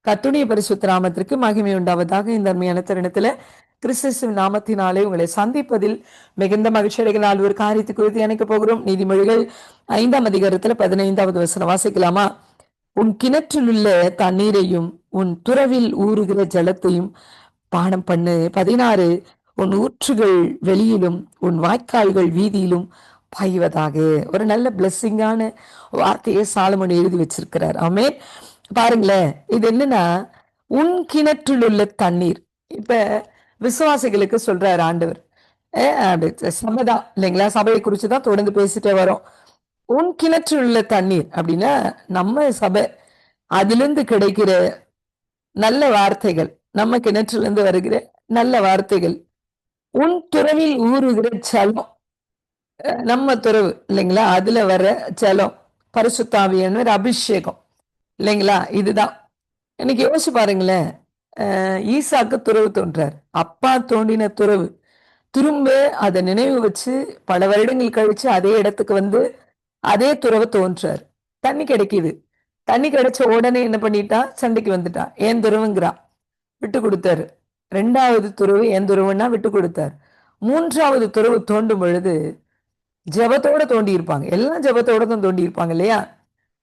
கர்த்தருடைய பரிசுத்த நாமத்திற்கு மகிமை உண்டாவதாக. இந்த அருமையான தருணத்துல கிறிஸ்துவின் நாமத்தினாலே உங்களை சந்திப்பதில் மிகுந்த மகிழ்ச்சி அடைகிறால். ஒரு காரியத்தை குறித்து எனக்கு போகிறோம். நீதிமொழிகள் 5ஆம் அதிகாரத்துல 15வது வசனம் வாசிக்கலாமா? உன் கிணற்றில் உள்ள தண்ணீரையும் உன் துறவில் ஊறுகிற ஜலத்தையும் பானம் பண்ணு. 16 உன் ஊற்றுகள் வெளியிலும் உன் வாய்க்கால்கள் வீதியிலும் பாய்வதாக. ஒரு நல்ல பிளெஸ்ஸிங்கான வார்த்தையை சாலமோன் எழுதி வச்சிருக்கிறார். ஆமென். பாருங்களேன், இது என்னன்னா உன் கிணற்றில் உள்ள தண்ணீர். இப்ப விசுவாசிகளுக்கு சொல்றாரு ஆண்டவர். சபைதான் இல்லைங்களா? சபையை குறிச்சுதான் தொடர்ந்து பேசிட்டே வரோம். உன் கிணற்றில் உள்ள தண்ணீர் அப்படின்னா நம்ம சபை, அதுல இருந்து கிடைக்கிற நல்ல வார்த்தைகள், நம்ம கிணற்றில இருந்து வருகிற நல்ல வார்த்தைகள். உன் துறவில் ஊறுகிற ஜலம், நம்ம துறவு இல்லைங்களா? அதுல வர ஜலம் பரிசுத்தாவியான அபிஷேகம் இல்லைங்களா? இதுதான். இன்னைக்கு யோசிச்சு பாருங்களேன். ஈசாக்கு துறவு தோன்றார். அப்பா தோண்டின துறவு திரும்ப அதை நினைவு வச்சு பல வருடங்கள் கழிச்சு அதே இடத்துக்கு வந்து அதே துறவை தோன்றார். தண்ணி கிடைக்குது. தண்ணி கிடைச்ச உடனே என்ன பண்ணிட்டா? சண்டைக்கு வந்துட்டா. ஏன் துறவுங்கிறா, விட்டு கொடுத்தாரு. 2வது துறவு ஏன் துறவுன்னா விட்டு கொடுத்தார். 3வது துறவு தோண்டும் பொழுது ஜபத்தோட தோண்டி இருப்பாங்க. எல்லாம் ஜபத்தோட தான் தோண்டி இருப்பாங்க இல்லையா?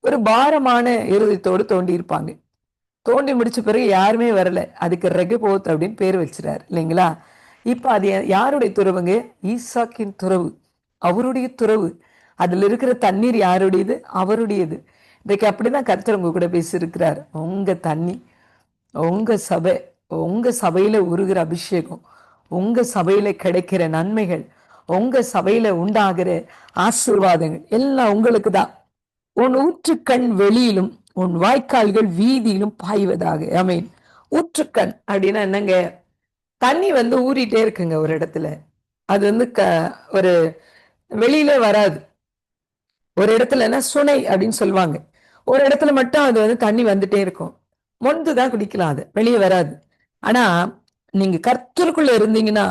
ஒரு பாரமான இருதயத்தோடு தோண்டி இருப்பாங்க. தோண்டி முடிச்ச பிறகு யாருமே வரல. அதுக்கு ரெகபோத் அப்படின்னு பேர் வச்சுறாரு இல்லைங்களா? இப்ப அது யாருடைய துறவுங்க? ஈசாக்கின் துறவு, அவருடைய துறவு. அதுல இருக்கிற தண்ணீர் யாருடையது? அவருடையது. இன்றைக்கு அப்படிதான் கர்த்தர் உங்க கூட பேசியிருக்கிறார். உங்க தண்ணி, உங்க சபை, உங்க சபையில உருகிற அபிஷேகம், உங்க சபையில கிடைக்கிற நன்மைகள், உங்க சபையில உண்டாகிற ஆசீர்வாதங்கள் எல்லாம் உங்களுக்கு தான். உன் ஊற்றுக்கண் வெளியிலும் உன் வாய்க்கால்கள் வீதியிலும் பாய்வதாக. ஆமென். ஊற்றுக்கண் அப்படின்னா என்னங்க? தண்ணி வந்து ஊறிட்டே இருக்குங்க ஒரு இடத்துல. அது வந்து ஒரு வெளியில வராது. ஒரு இடத்துலன்னா சுனை அப்படின்னு சொல்லுவாங்க. ஒரு இடத்துல மட்டும் அது வந்து தண்ணி வந்துட்டே இருக்கும். மொண்டுதான் குடிக்கலாம், அது வெளியே வராது. ஆனா நீங்க கர்த்தருக்குள்ள இருந்தீங்கன்னா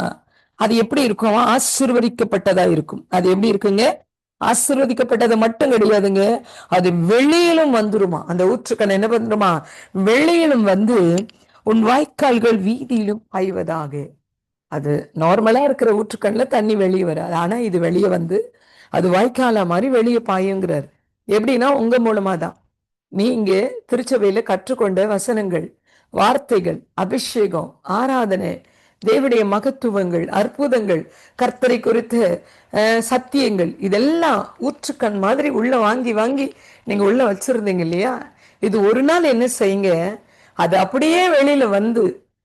அது எப்படி இருக்கும்? ஆசீர்வதிக்கப்பட்டதா இருக்கும். அது எப்படி இருக்குங்க? ஆசீர்வதிக்கப்பட்டது மட்டும் கிடையாதுங்க, அது வெளியிலும் வந்துருமா. அந்த ஊற்றுக்கண் என்ன பண்ணுமா? வெளியிலும் வந்து உன் வாய்க்கால்கள் வீதியிலும் பாய்வதாக. அது நார்மலா இருக்கிற ஊற்றுக்கண்ல தண்ணி வெளியே வராது. ஆனா இது வெளியே வந்து அது வாய்க்கால மாதிரி வெளியே பாயுங்கிறார். எப்படின்னா உங்க மூலமா தான். நீங்க திருச்சபையில கற்றுக்கொண்ட வசனங்கள், வார்த்தைகள், அபிஷேகம், ஆராதனை, தேவனுடைய மகத்துவங்கள், அற்புதங்கள், கர்த்தரை குறித்த சத்தியங்கள், இதெல்லாம் ஊற்றுக்கண் மாதிரி உள்ள வாங்கி வாங்கி நீங்க உள்ள வச்சிருந்தீங்க இல்லையா? இது ஒரு நாள் என்ன செய்யுங்க, அது அப்படியே வெளியில வந்து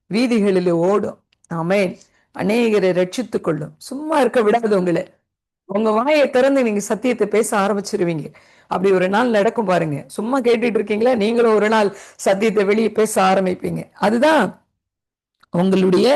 வீதிகளில் ஓடும். ஆமென். அநேகரை ரட்சித்துக் கொள்ளும். சும்மா இருக்க விடாது உங்களை. உங்க வாயை திறந்து நீங்க சத்தியத்தை பேச ஆரம்பிச்சிருவீங்க. அப்படி ஒரு நாள் நடக்கும் பாருங்க. சும்மா கேட்டுட்டு இருக்கீங்களா? நீங்களும் ஒரு நாள் சத்தியத்தை வெளியே பேச ஆரம்பிப்பீங்க. அதுதான் உங்களுடைய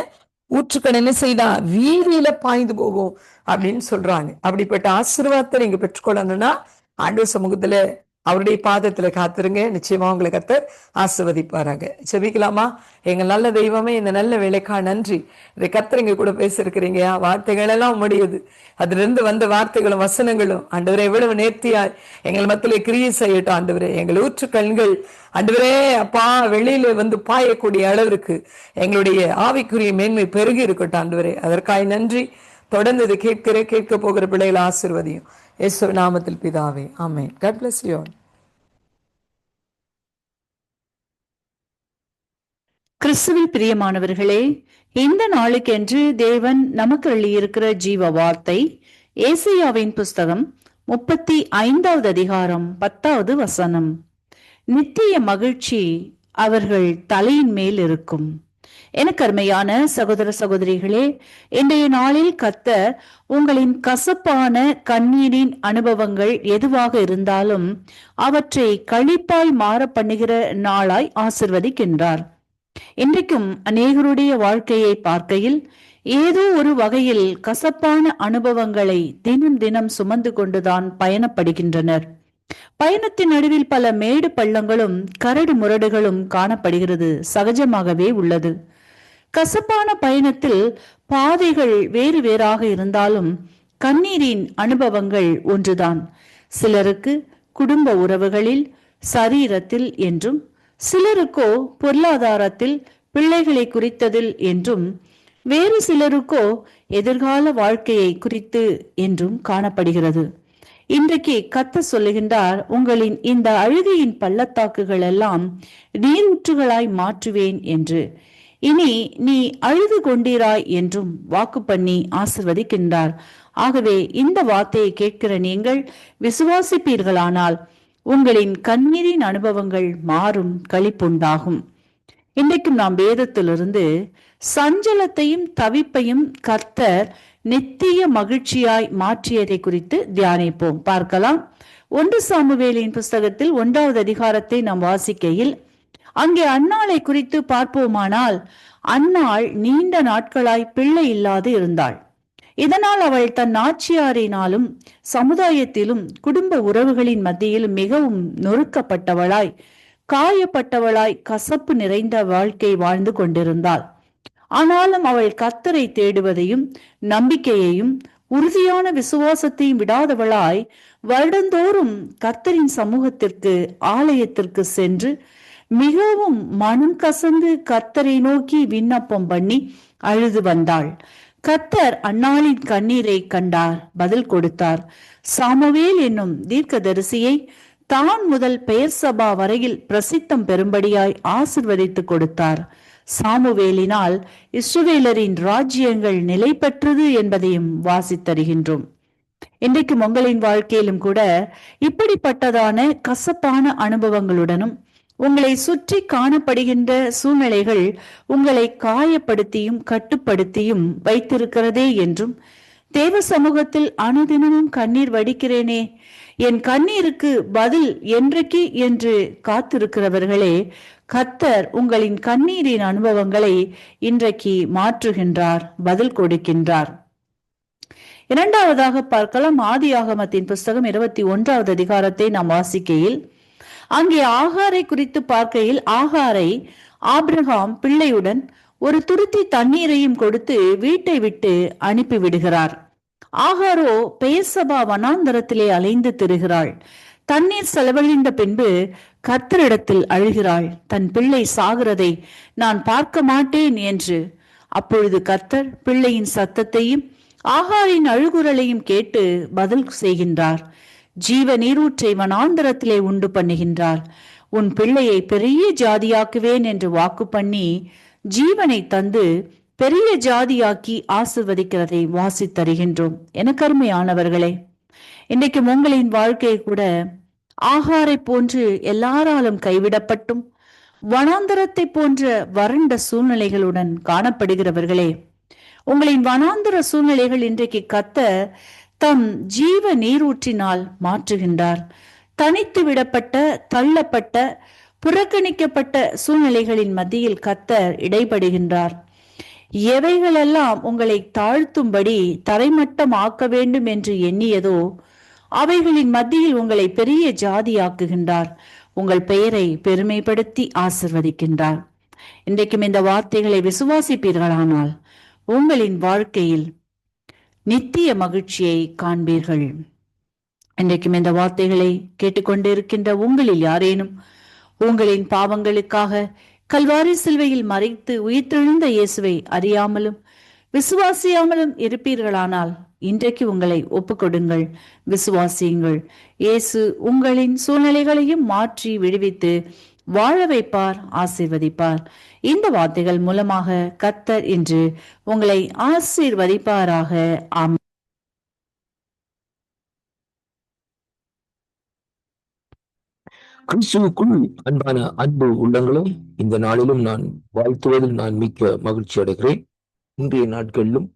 ஊற்றுக்கண் என்ன செய்தா? வீதியில பாய்ந்து போகும் அப்படின்னு சொல்றாங்க. அப்படிப்பட்ட ஆசீர்வாதத்தை நீங்க பெற்றுக்கொள்ளணும்னா ஆண்டவர் சமூகத்துல அவருடைய பாதத்துல காத்துருங்க. நிச்சயமா உங்களை கர்த்தர் ஆசீர்வதிப்பாராங்க. செபிக்கலாமா? எங்க நல்ல தெய்வமே, இந்த நல்ல வேலைக்கா நன்றி. இதை கர்த்தர் இங்க கூட பேசிருக்கிறீங்க. வார்த்தைகள் எல்லாம் முடியுது. அதுல இருந்து வந்த வார்த்தைகளும் வசனங்களும் ஆண்டவரே எவ்வளவு நேர்த்தியாய் எங்கள் மத்தியிலே கிரியை செய்யட்டும். ஆண்டவரே, எங்கள் ஊற்று கண்கள் ஆண்டவரே அப்பா வெளியில வந்து பாயக்கூடிய அளவிற்கு எங்களுடைய ஆவிக்குரிய மேன்மை பெருகி இருக்கட்டும். ஆண்டவரே, அதற்காய் நன்றி. தொடர்ந்து இதை கேட்க போகிற பிள்ளைகளை ஆசீர்வதியும். இயேசு நாமத்தில் பிதாவே, ஆமென். God bless you all. கிறிஸ்துவில் பிரியமானவர்களே, இந்த நாளுக்கென்று தேவன் நமக்கு அள்ளியிருக்கிற ஜீவ வார்த்தை ஏசாயாவின் புஸ்தகம் 35வது அதிகாரம் 10வது வசனம். நித்திய மகிழ்ச்சி அவர்கள் தலையின் மேல் இருக்கும். எனக்கு அருமையான சகோதர சகோதரிகளே, இன்றைய நாளில் கர்த்தர் உங்களின் கசப்பான கண்ணீரின் அனுபவங்கள் எதுவாக இருந்தாலும் அவற்றை களிப்பாய் மாற பண்ணுகிற நாளாய் ஆசிர்வதிக்கின்றார். இன்றைக்கும் அநேகருடைய வாழ்க்கையை பார்க்கையில் ஏதோ ஒரு வகையில் கசப்பான அனுபவங்களை தினம் தினம் சுமந்து கொண்டுதான் பயணப்படுகின்றனர். பயணத்தின் நடுவில் பல மேடு பள்ளங்களும் கரடு முரடுகளும் காணப்படுகிறது, சகஜமாகவே உள்ளது. கசப்பான பயணத்தில் பாதைகள் வேறு வேறாக இருந்தாலும் கண்ணீரின் அனுபவங்கள் ஒன்றுதான். சிலருக்கு குடும்ப உறவுகளில், சரீரத்தில் என்றும், சிலருக்கோ பொருளாதாரத்தில், பிள்ளைகளை குறித்ததில் என்றும், வேறு சிலருக்கோ எதிர்கால வாழ்க்கையை குறித்து என்றும் காணப்படுகிறது. இன்றைக்கு கர்த்தர் சொல்லுகின்றார், உங்களின் இந்த அழுகையின் பள்ளத்தாக்குகள் எல்லாம் நீரூற்றுகளாய் மாற்றுவேன் என்று. இனி நீ அழுது கொண்டீராய் என்றும் வாக்கு பண்ணி ஆசிர்வதிக்கின்றார். ஆகவே இந்த வார்த்தையை கேட்கிற நீங்கள் விசுவாசிப்பீர்களானால் உங்களின் கண்ணீரின் அனுபவங்கள் மாறும், களிப்புண்டாகும். இன்றைக்கும் நாம் வேதத்திலிருந்து சஞ்சலத்தையும் தவிப்பையும் கர்த்தர் நித்திய மகிழ்ச்சியாய் மாற்றியதை குறித்து தியானிப்போம். பார்க்கலாம். 1 சாமுவேலின் புஸ்தகத்தில் 1வது அதிகாரத்தை நாம் வாசிக்கையில் அங்கே அன்னாளை குறித்து பார்ப்போமானால், அன்னாள் நீண்ட நாட்களாய் பிள்ளை இல்லாது இருந்தாள். இதனால் அவள் தன் நாச்சியாரினாலும் சமுதாயத்திலும் குடும்ப உறவுகளின் மத்தியிலும் மிகவும் நொறுக்கப்பட்டவளாய், காயப்பட்டவளாய், கசப்பு நிறைந்த வாழ்க்கை வாழ்ந்து கொண்டிருந்தாள். ஆனாலும் அவள் கர்த்தரை தேடுவதையும் நம்பிக்கையையும் உறுதியான விசுவாசத்தையும் விடாதவளாய் வருடந்தோறும் கர்த்தரின் சமூகத்திற்கு, ஆலயத்திற்கு சென்று மிகவும் மனம் கசந்து கர்த்தரை நோக்கி விண்ணப்பம் பண்ணி அழுது வந்தாள். கர்த்தர் அன்னாளின் கண்ணீரை கண்டார், பதில் கொடுத்தார். சாமுவேல் என்னும் தீர்க்கதரிசியை தான் முதல் பெயர்சபா வரையில் பிரசித்தம் பெறும்படியாய் ஆசிர்வதித்து கொடுத்தார். சாமுவேலினால் இஸ்ரவேலரின் ராஜ்யங்கள் நிலை பெற்றது என்பதையும் வாசித்தருகின்றோம். இன்றைக்கு உங்களின் வாழ்க்கையிலும் கூட இப்படிப்பட்டதான கசப்பான அனுபவங்களுடனும் உங்களை சுற்றி காணப்படுகின்ற சூழ்நிலைகள் உங்களை காயப்படுத்தியும் கட்டுப்படுத்தியும் வைத்திருக்கிறதே என்றும், தேவ சமூகத்தில் அனுதினமும் கண்ணீர் வடிக்கிறேனே, என் கண்ணீருக்கு பதில் என்றைக்கு என்று காத்திருக்கிறவர்களே, கர்த்தர் உங்களின் கண்ணீரின் அனுபவங்களை இன்றைக்கு மாற்றுகின்றார், பதில் கொடுக்கின்றார். இரண்டாவதாக பார்க்கலாம். ஆதியாகமத்தின் புஸ்தகம் 21வது அதிகாரத்தை நாம் வாசிக்கையில் அங்கே ஆகாரை குறித்து பார்க்கையில், ஆகாரை ஆபிரகாம் பிள்ளையுடன் ஒரு துருத்தி தண்ணீரையும் கொடுத்து வீட்டை விட்டு அனுப்பி விடுகிறார். ஆகாரோ பெயர்சபா வனாந்தரத்திலே அலைந்து திரிகிறாள். தண்ணீர் செலவழிந்த பின்பு கர்த்தரிடத்தில் அழுகிறாள், தன் பிள்ளை சாகிறதை நான் பார்க்க மாட்டேன் என்று. அப்பொழுது கர்த்தர் பிள்ளையின் சத்தத்தையும் ஆகாரின் அழுகுரலையும் கேட்டு பதில் செய்கின்றார். ஜீவ நீரூற்றை வனாந்தரத்திலே உண்டு பண்ணுகின்றார். உன் பிள்ளையை பெரிய ஜாதியாக்குவேன் என்று வாக்கு பண்ணி ஜீவனை தந்து பெரிய ஜாதியாக்கி ஆசிர்வதிக்கிறதை வாசித்தருகின்றோம். எனக்கு அருமையானவர்களே, இன்றைக்கு உங்களின் வாழ்க்கை கூட ஆகாரை போன்று எல்லாராலும் கைவிடப்பட்டும் வனாந்தரத்தை போன்ற வறண்ட சூழ்நிலைகளுடன் காணப்படுகிறவர்களே, உங்களின் வனாந்தர சூழ்நிலைகள் இன்றைக்கு கர்த்தர் தம் ஜீவ நீரூற்றினால் மாற்றுகின்றார். தனித்து விடப்பட்ட, தள்ளப்பட்ட, புறக்கணிக்கப்பட்ட சூழ்நிலைகளின் மத்தியில் கர்த்தர் இடைபடுகின்றார். எவைகளெல்லாம் உங்களை தாழ்த்தும்படி தரைமட்டம் ஆக்க வேண்டும் என்று எண்ணியதோ அவைகளின் மத்தியில் உங்களை பெரிய ஜாதியாக்குகின்றார். உங்கள் பெயரை பெருமைப்படுத்தி ஆசிர்வதிக்கின்றார். இன்றைக்கும் இந்த வார்த்தைகளை விசுவாசிப்பீர்களானால் உங்களின் வாழ்க்கையில் நித்திய மகிழ்ச்சியை காண்பீர்கள். இன்றைக்கும் இந்த வார்த்தைகளை கேட்டுக்கொண்டிருக்கின்ற உங்களில் யாரேனும் உங்களின் பாவங்களுக்காக கல்வாரி சிலுவையில் மறைத்து உயிர்த்தெழுந்த இயேசுவை அறியாமலும் விசுவாசியாமலும் இருப்பீர்களானால் இன்றைக்கு உங்களை ஒப்புக்கொடுங்கள், விசுவாசியுங்கள். இயேசு உங்களின் சூழ்நிலைகளையும் மாற்றி விடுவித்து வாழ வைப்பார், ஆசீர்வதிப்பார். இந்த வார்த்தைகள் மூலமாக கர்த்தர் இன்று உங்களை ஆசீர்வதிப்பாராக. ஆமென். கிறிஸ்துவுக்குள் அன்பான அன்பு உள்ளங்களும், இந்த நாளிலும் நான் வாழ்த்துவதில் நான் மிக்க மகிழ்ச்சி அடைகிறேன். இன்றைய நாட்களிலும்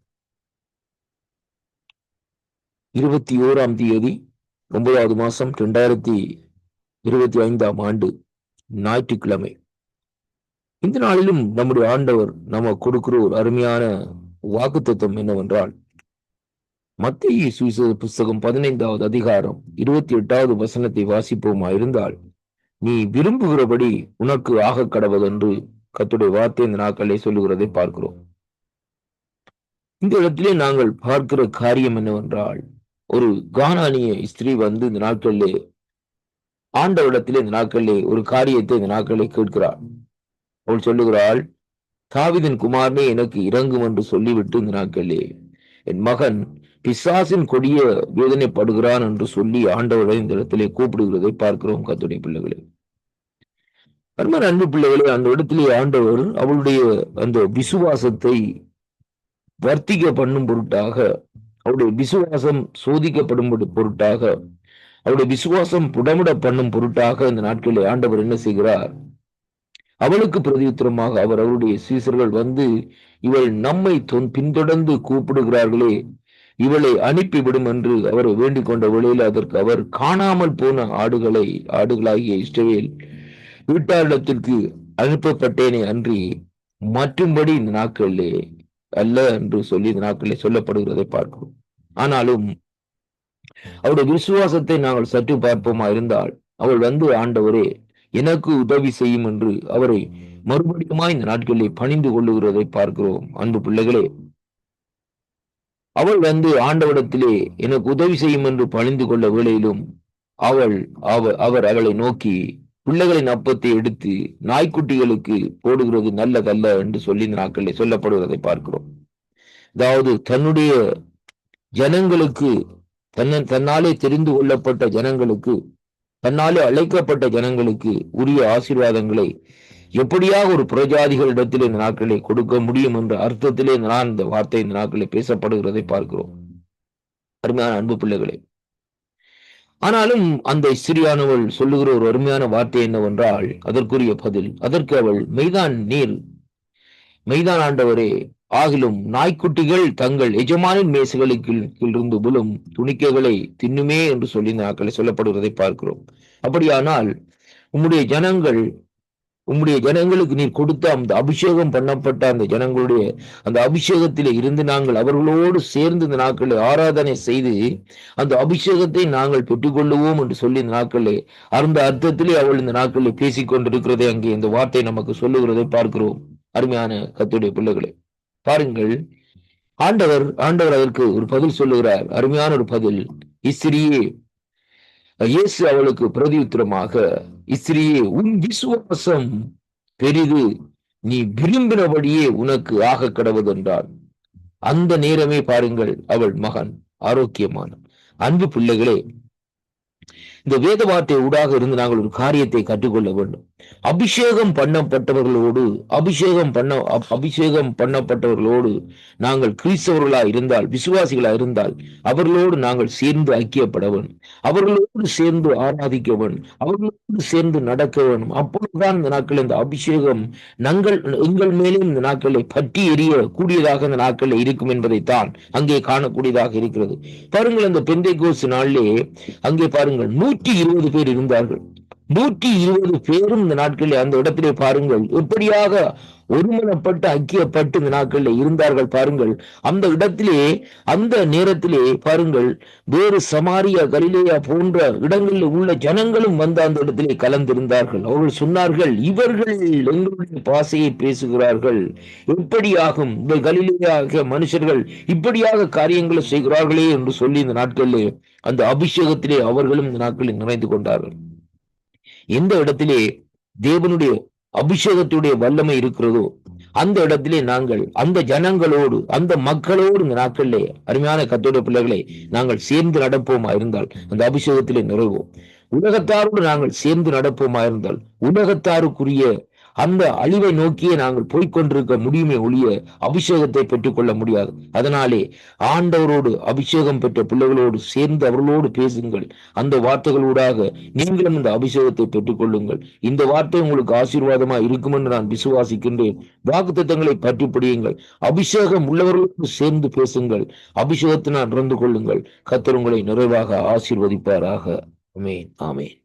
21ஆம் தேதி 9வது மாசம் 2025ஆம் ஆண்டு ஞாயிற்றுக்கிழமை. இந்த நாளிலும் நம்முடைய ஆண்டவர் நம்ம கொடுக்கிற ஒரு அருமையான வாக்குத்தத்தம் என்னவென்றால், மத்தேயு சுவிசேஷ புஸ்தகம் 15வது அதிகாரம் 28வது வசனத்தை வாசிப்போமா இருந்தால், நீ விரும்புகிறபடி உனக்கு ஆக கடவதென்று கர்த்தருடைய வார்த்தை இந்த நாட்களிலே சொல்லுகிறதை பார்க்கிறோம். இந்த இடத்திலே நாங்கள் பார்க்கிற காரியம் என்னவென்றால், ஒரு கானானிய ஸ்திரீ இந்த நாட்களிலே ஆண்டவரிடத்திலே இந்த நாட்களிலே ஒரு காரியத்தை இந்த நாட்களிலே கேட்கிறாள். அவள் சொல்லுகிறாள், தாவீதின் குமாரனே எனக்கு இரங்கும் என்று சொல்லிவிட்டு இந்த நாட்களிலே என் மகன் பிசாசின் கொடிய வேதனைப்படுகிறான் என்று சொல்லி ஆண்டவரை இந்த இடத்திலே கூப்பிடுகிறதை பார்க்கிறோம். கர்த்தருடைய பிள்ளைகளே, அருமையான அன்பு பிள்ளைகளே, அந்த இடத்திலே ஆண்டவர் அவளுடைய அந்த விசுவாசத்தை வர்த்திக்க பண்ணும் பொருட்டாக, அவருடைய விசுவாசம் சோதிக்கப்படும் பொருட்டாக, அவருடைய விசுவாசம் புடமிட பண்ணும் பொருட்டாக இந்த நாட்களில் ஆண்டவர் என்ன செய்கிறார்? அவளுக்கு பிரதியுத்தரமாக அவர் அவருடைய சீசர்கள் வந்து, இவள் நம்மை பின்தொடர்ந்து கூப்பிடுகிறார்களே, இவளை அனுப்பிவிடும் என்று அவரை வேண்டிக் கொண்ட வேளையில் அதற்கு அவர் காணாமல் போன ஆடுகளாகிய இஸ்ரவேல் வீட்டாரிடத்திற்கு அனுப்பப்பட்டேனே அன்றி மற்றும்படி இந்த நாட்களிலே அல்ல என்று சொல்லி இந்த நாட்களிலே சொல்லப்படுகிறதை பார்க்கிறோம். ஆனாலும் அவருடைய விசுவாசத்தை நாங்கள் சற்று பார்ப்போமா இருந்தால், அவள் வந்து ஆண்டவரே எனக்கு உதவி செய்யும் என்று அவரை மறுபடியுமா இந்த நாட்களிலே பணிந்து கொள்ளுகிறதை பார்க்கிறோம். அன்பு பிள்ளைகளே, அவள் வந்து ஆண்டவரிடத்திலே எனக்கு உதவி செய்யும் என்று பணிந்து கொள்ள வேளையிலும் அவர் அவளை நோக்கி பிள்ளைகளின் அப்பத்தை எடுத்து நாய்க்குட்டிகளுக்கு போடுகிறது நல்லதல்ல என்று சொல்லி இந்த நாட்களிலே சொல்லப்படுவதை பார்க்கிறோம். அதாவது தன்னுடைய ஜனங்களுக்கு, தன்னாலே தெரிந்து கொள்ளப்பட்ட ஜனங்களுக்கு, தன்னாலே அழைக்கப்பட்ட ஜனங்களுக்கு உரிய ஆசீர்வாதங்களை எப்படியாக ஒரு புறஜாதிகளிடத்தில் இந்த நாட்களை கொடுக்க முடியும் என்ற அர்த்தத்திலே இந்த வார்த்தை இந்த நாட்களில் பேசப்படுகிறதை பார்க்கிறோம். அருமையான அன்பு பிள்ளைகளே, ஆனாலும் அந்த ஸ்திரியானவள் சொல்லுகிற ஒரு அருமையான வார்த்தை என்னவென்றால், அதற்குரிய பதில், அதற்கு அவள் மெய்தான் ஆண்டவரே, ஆகிலும் நாய்க்குட்டிகள் தங்கள் எஜமானின் மேசுகளுக்கு இருந்து விழும் துணிக்கைகளை தின்னுமே என்று சொல்லி இந்த நாட்களை சொல்லப்படுவதை பார்க்கிறோம். அப்படியானால் உம்முடைய ஜனங்களுக்கு நீர் கொடுத்த அந்த அபிஷேகம் பண்ணப்பட்ட அந்த ஜனங்களுடைய அந்த அபிஷேகத்திலே இருந்து நாங்கள் அவர்களோடு சேர்ந்து இந்த நாட்களை ஆராதனை செய்து அந்த அபிஷேகத்தை நாங்கள் பெற்றுக்கொள்ளுவோம் என்று சொல்லி இந்த நாட்களே அந்த அர்த்தத்திலே அவள் இந்த நாட்களில் பேசிக் கொண்டிருக்கிறதை அங்கே இந்த வார்த்தை நமக்கு சொல்லுகிறதை பார்க்கிறோம். அருமையான கர்த்தருடைய பிள்ளைகளே, பாருங்கள், ஆண்டவர் அதற்கு ஒரு பதில் சொல்லுகிறார். அருமையான ஒரு பதில். இஸ்திரியே, இயேசு அவளுக்கு பிரதியுத்தரமாக, இஸ்திரியே உன் விசுவாசம் பெரிது, நீ விரும்பினபடியே உனக்கு ஆக கடவுது என்றார். அந்த நேரமே பாருங்கள், அவள் மகன் ஆரோக்கியமான. அன்பு பிள்ளைகளே, இந்த வேத வார்த்தை ஊடாக இருந்து நாங்கள் ஒரு காரியத்தை கற்றுக்கொள்ள வேண்டும். அபிஷேகம் பண்ணப்பட்டவர்களோடு நாங்கள் கிறிஸ்தவர்களா இருந்தால், விசுவாசிகளா இருந்தால், அவர்களோடு நாங்கள் சேர்ந்து ஐக்கியப்பட வேண்டும், அவர்களோடு சேர்ந்து ஆராதிக்க வேண்டும், அவர்களோடு சேர்ந்து நடக்க வேண்டும். அப்பொழுதுதான் இந்த நாட்கள் இந்த அபிஷேகம் எங்கள் மேலும் இந்த நாட்களை பற்றி எரிய கூடியதாக இந்த நாட்களில் இருக்கும் என்பதைத்தான் அங்கே காணக்கூடியதாக இருக்கிறது. பாருங்கள், அந்த பெந்தைக்கோஸ்து நாளிலே அங்கே பாருங்கள் 120 பேர் இருந்தார்கள். 120 பேரும் இந்த நாட்களில் அந்த இடத்திலே பாருங்கள் எப்படியாக ஒருமனப்பட்டு ஐக்கியப்பட்டு இந்த நாட்களில் இருந்தார்கள். பாருங்கள், அந்த இடத்திலே அந்த நேரத்திலே பாருங்கள் வேறு சமாரியா, கலிலேயா போன்ற இடங்களில் உள்ள ஜனங்களும் வந்து அந்த இடத்திலே கலந்திருந்தார்கள். அவர்கள் சொன்னார்கள், இவர்கள் எங்களுடைய பாஷையை பேசுகிறார்கள், எப்படியாகும் இந்த கலிலேயாக மனுஷர்கள் இப்படியாக காரியங்களை செய்கிறார்களே என்று சொல்லி இந்த நாட்களிலே அந்த அபிஷேகத்திலே அவர்களும் இந்த நாட்களில் நிறைந்து கொண்டார்கள். எந்த இடத்திலே தேவனுடைய அபிஷேகத்துடைய வல்லமை இருக்கிறதோ அந்த இடத்திலே நாங்கள் அந்த ஜனங்களோடு, அந்த மக்களோடு இந்த நாட்களிலே அருமையான கர்த்தருடைய பிள்ளைகளை நாங்கள் சேர்ந்து நடப்போமா இருந்தால் அந்த அபிஷேகத்திலே நிறைவோம். உலகத்தாரோடு நாங்கள் சேர்ந்து நடப்போமா இருந்தால் உலகத்தாருக்குரிய அந்த அழிவை நோக்கியே நாங்கள் போய்கொண்டிருக்க முடியுமே ஒழிய அபிஷேகத்தை பெற்றுக்கொள்ள முடியாது. அதனாலே ஆண்டவரோடு அபிஷேகம் பெற்ற பிள்ளைகளோடு சேர்ந்து அவர்களோடு பேசுங்கள். அந்த வார்த்தைகளூடாக நீங்களும் இந்த அபிஷேகத்தை பெற்றுக்கொள்ளுங்கள். இந்த வார்த்தை உங்களுக்கு ஆசீர்வாதமா இருக்கும் என்று நான் விசுவாசிக்கின்றேன். வாக்குத்தத்தங்களை பற்றி படியுங்கள். அபிஷேகம் உள்ளவர்களோடு சேர்ந்து பேசுங்கள். அபிஷேகத்தினால் நடந்து கொள்ளுங்கள். கர்த்தர் உங்களை நிறைவாக ஆசீர்வதிப்பாராக. ஆமென், ஆமென்.